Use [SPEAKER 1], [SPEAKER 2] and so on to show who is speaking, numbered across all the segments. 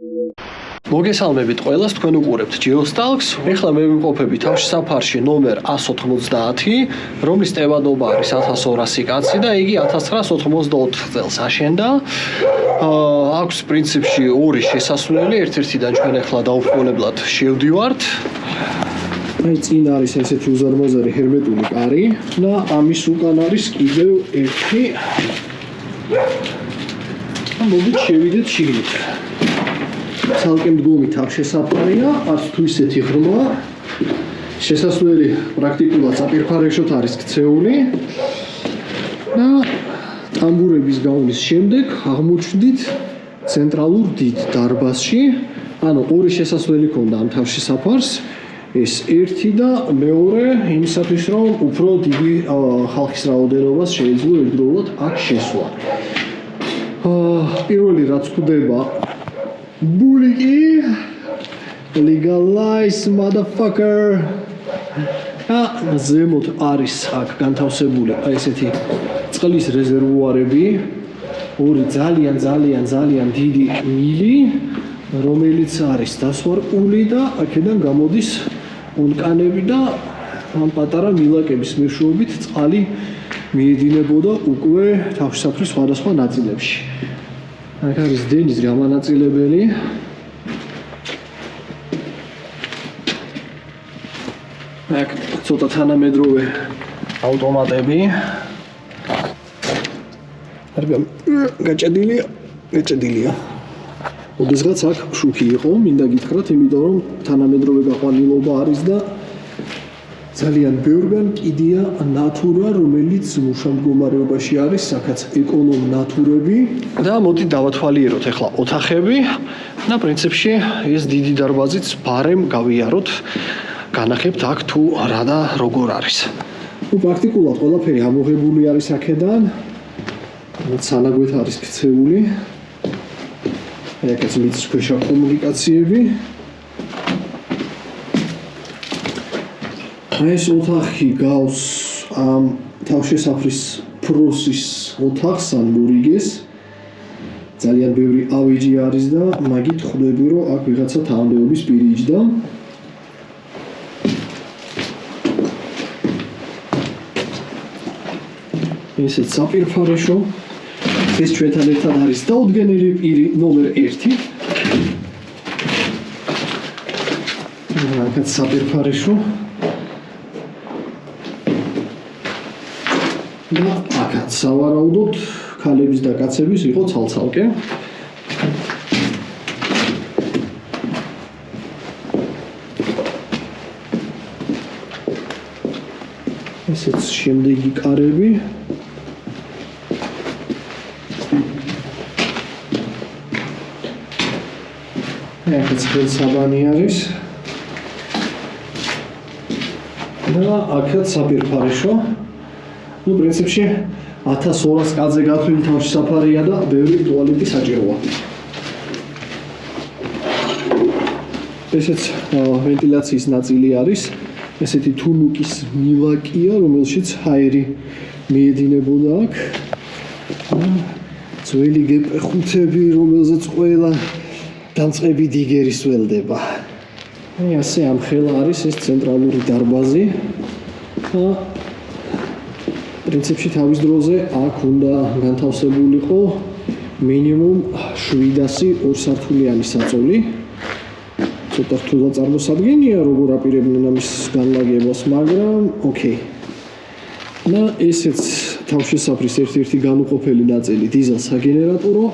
[SPEAKER 1] მოგესალმებით ყველას, თქვენ უყურებთ GeoStalks. ეხლა მე ვიმყოფები თავშესაფარში ნომერ 190, რომლის ტევადობა არის 1200 კაცი და იგი 1984 წელს აშენდა. აქვს პრინციპში ორი შესასვლელი, ერთ-ერთიდან ჩვენ ეხლა დაუბრუნებლად შევდივართ. აი წინ არის ესეთი უზარმაზარი ჰერმეტული კარი და ამის უკან არის კიდევ ერთი. მოდით შევიდეთ შიგნით. ცალკე მდგომი თავშესაფარია, არც თუ ისეთი ღრმა. შესასვლელი პრაქტიკულად საპირფარეშოთ არის ქცეული და ტამბურების გავლის შემდეგ აღმოჩნდით ცენტრალურ დიდ დარბაზში. ანუ ორი შესასვლელი ქონდა ამ თავშესაფარს. ეს ერთი და მეორე იმისათვის, რომ უფრო დიდი ხალხის რაოდენობას შეიძლება ერთდროულად აქ შესვლა. პირველი რაც ხდება Bully legalize motherfucker. ზემოთ არის აქ განთავსებული ესეთი წყლის რეზერვუარები, ორი ძალიან დიდი მილი, რომელიც არის დასვარყული და აქედან გამოდის ონკანები და ამ პატარა მილაკების მეშვეობით წყალი მიედინებოდა უკვე თავშესაფრის სხვადასხვა ნაწილებში. აქ არის დენის გამანაწილებელი. აქ ცოტა თანამედროვე ავტომატები. არგამ გაჭედილია. ოდესღაც აქ შუქი იყო, მინდა გითხრათ, იმიტომ რომ თანამედროვე გაყვანილობა არის და ძალიან ბევრგან კიდია ნატურა, რომელიც მუშამდგომარეობაში არის, აქაც ეკონომ ნატურები და მოდით დავათვალიეროთ ახლა ოთახები და პრინციპში ეს დიდი დარბაზიც ბარემ გავიაროთ, განახებთ აქ თუ რა და როგორ არის. პრაქტიკულად ყველაფერი ამოღებული არის აქედან, სანაგვეთ არის ქცეული. აქაც მიწის ქვეშა კომუნიკაციები. ეს ოთახი გავს ამ თავშესაფრის პროსის ოთახს ან მორიგეს. ძალიან ბევრი ავეჯი არის და მაგით ხვდები, რომ აქ ვიღაცა თანამდებობის პირი იჯდა. ესეც საპირფარეშო. ეს ჩვენთან ერთად არის დაუდგენელი პირი ნომერ 1. აქაც საპირფარეშო. და აქაც სავარაუდოდ ქალების და კაცების იყო ცალ-ცალკე. ესეც შემდეგი კარები. აქაც ხელსაბანი არის. და აქაც საპირფარეშო. პრინციპში 1200 კაცზე გათვლილი თავშესაფარია და ბევრი ტუალეტი საჭიროა. ესეც ვენტილაციის ნაწილი არის. ესეთი თუნუკის მილაკია, რომელშიც ჰაერი მიედინებოდა აქ. ძველი გეპეხუთები, რომელზეც ყველა დამწყები დიგერი სველდება. ასე ამხელა არის ეს ცენტრალური დარბაზი. პრინციპში თავის დროზე აქ უნდა განთავსებულიყო მინიმუმ 700 ორსართულიანი საწოლი. ცოტა რთულად წარმოსადგენია, როგორ აპირებდნენ ამის განლაგებას, მაგრამ ოკეი. და ესეც თავშესაფრის ერთ-ერთი განუყოფელი ნაწილი დიზელ საგენერატორო,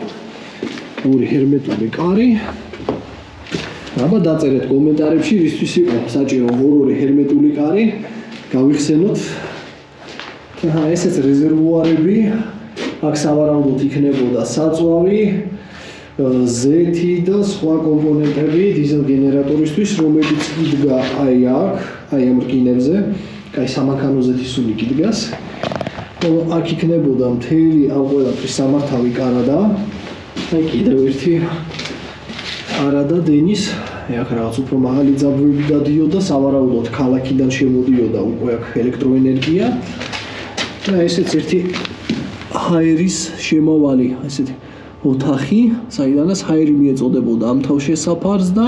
[SPEAKER 1] ორი ჰერმეტული კარი. აბა დაწერეთ კომენტარებში, რისთვის იყო საჭირო ორი ჰერმეტული კარი, გავიხსენოთ. ესეც რეზერვუარები, აქ სავარაუდოდ იქნებოდა საწვავი, ზეთი და სხვა კომპონენტები დიზელ გენერატორისთვის, რომელიც იდგა აი აქ, აი ამ რკინებზე, აი სამანქანო ზეთის სუნიკი დგას. აქ იქნებოდა მთელი ამ ყველაფრის სამართავი კარადა. აი კიდევ ერთი კარადა დენის, აქ რაღაც უფრო მაღალი ძაბვები დადიოდა, სავარაუდოდ ქალაქიდან შემოდიოდა უკვე აქ ელექტროენერგია. და ესეც ერთი ჰაერის შემავალი, ესეთი ოთახი, საიდანაც ჰაერი მიეწოდებოდა ამ თავშესაფარს და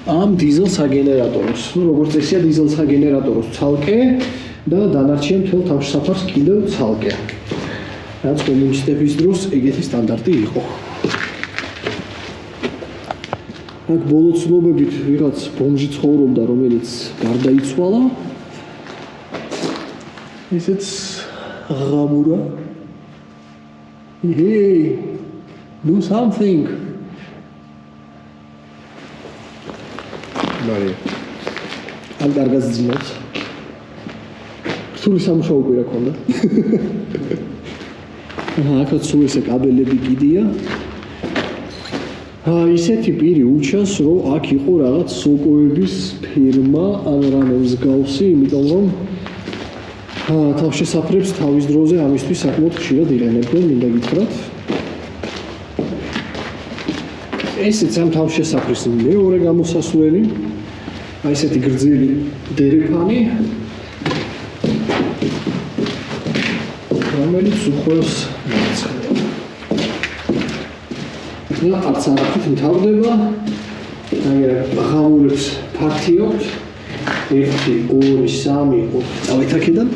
[SPEAKER 1] ამ დიზელ საგენერატორს. როგორც ესია დიზელ საგენერატორს ცალკე და დანარჩენ მთელ თავშესაფარს კიდევ ცალკე. რაც კომუნისტების დროს ეგეთი სტანდარტი იყო. აქ ბოლო ცნობებით ვიღაც ბომჟი ცხოვრობდა, რომელიც გარდაიცვალა. ისეც ღამურა. Hey, do something. Მარია. ამ კარგად ძინავს. სულ სამშაო კვირა ქონდა. აქაც სულ ესე კაბელები კიდია. ისეთი პირი უჩას, რომ აქ იყო რაღაც სოკოების ფირმა, ან რამე მსგავსი, იმიტომ რომ თავშესაფრებს თავის დროზე ამისთვის საკმაოდ ხშირად იყენებდნენ, მინდა გითხრათ. ესეც ამ თავშესაფრის მეორე გამოსასვლელი. აი ესეთი გრძელი დერეფანი, რომელიც უხველს მარცხნივ. და არც არაფრით მთავრდება. აგერ ღამურებს ფართიობთ. 1, 2, 3, 4. წავით აქედან.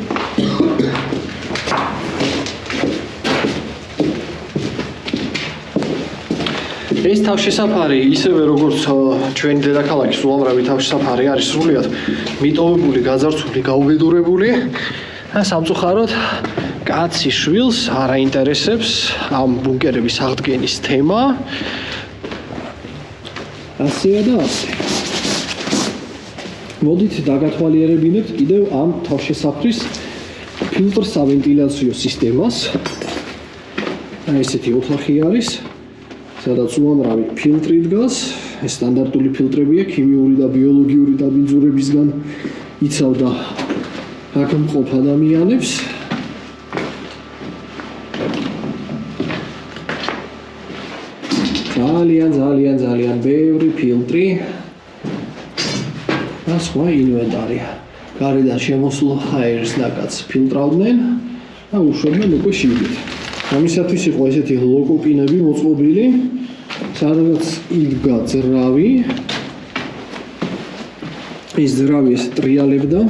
[SPEAKER 1] ეს თავშესაფარი ისევე როგორც ჩვენი დედაქალაქის უამრავი თავშესაფარი არის სრულიად მიტოვებული, გაძარცვული, გაუბედურებული და სამწუხაროდ კაცი შვილს არ აინტერესებს ამ ბუნკერების აღდგენის თემა. ასეა და ასე. მოდით დაგათვალიერებინებთ კიდევ ამ თავშესაფრის ფილტრ სავენტილაციო სისტემას. აი ესეთი ოთახი არის, სადაც უამრავი ფილტრი დგას. ეს სტანდარტული ფილტრებია, ქიმიური და ბიოლოგიური დაბინძურებისგან იცავდა აქ მყოფ ადამიანებს. ძალიან ბევრი ფილტრი და სხვა ინვენტარი. გარედან შემოსულ ჰაერს ნაკადს ფილტრავდნენ და უშვებდნენ უკვე შიგნით. ამისათვის იყო ესეთი ლოკოკინები მოწყობილი, სადაც იდგა ძრავი. ეს ძრავი ეს ტრიალებდა.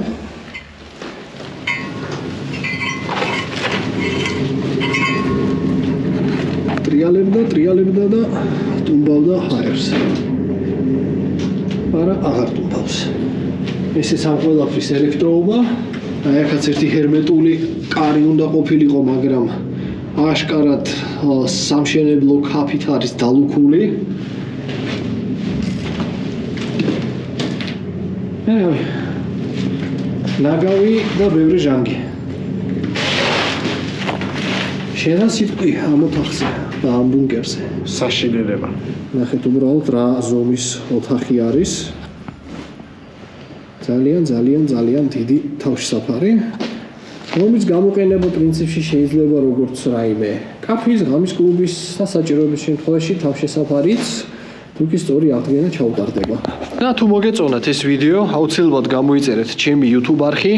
[SPEAKER 1] ტრიალებდა და ტუმბავდა ჰაერს. არა, აღარ ტუმბავს. ეს ამ ყველაფრის ელექტროობა. აი აქაც ერთი ჰერმეტული კარი უნდა ყოფილიყო, მაგრამ აშკარად სამშენებლო ქაფით არის დალუქული. ნაგავი და ბევრი ჟანგი. შენ სიტყვი ამ ოთახზე და ამ ბუნკერზე საშინელება. ნახეთ უბრალოდ რა ზომის ოთახი არის. ძალიან დიდი თავშესაფარი. რომლის გამოყენება პრინციპში შეიძლება როგორც რაიმე კაფის, ღამის კლუბის და საჭიროების შემთხვევაში თავშესაფარიც თუკი სწორი აღდგენა ჩაუტარდება. და თუ მოგეწონათ ეს ვიდეო, აუცილებლად გამოიწერეთ ჩემი YouTube არხი,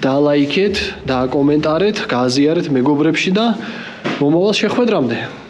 [SPEAKER 1] დალაიქეთ და კომენტარეთ, გააზიარეთ მეგობრებში და მომავალ შეხვედრამდე.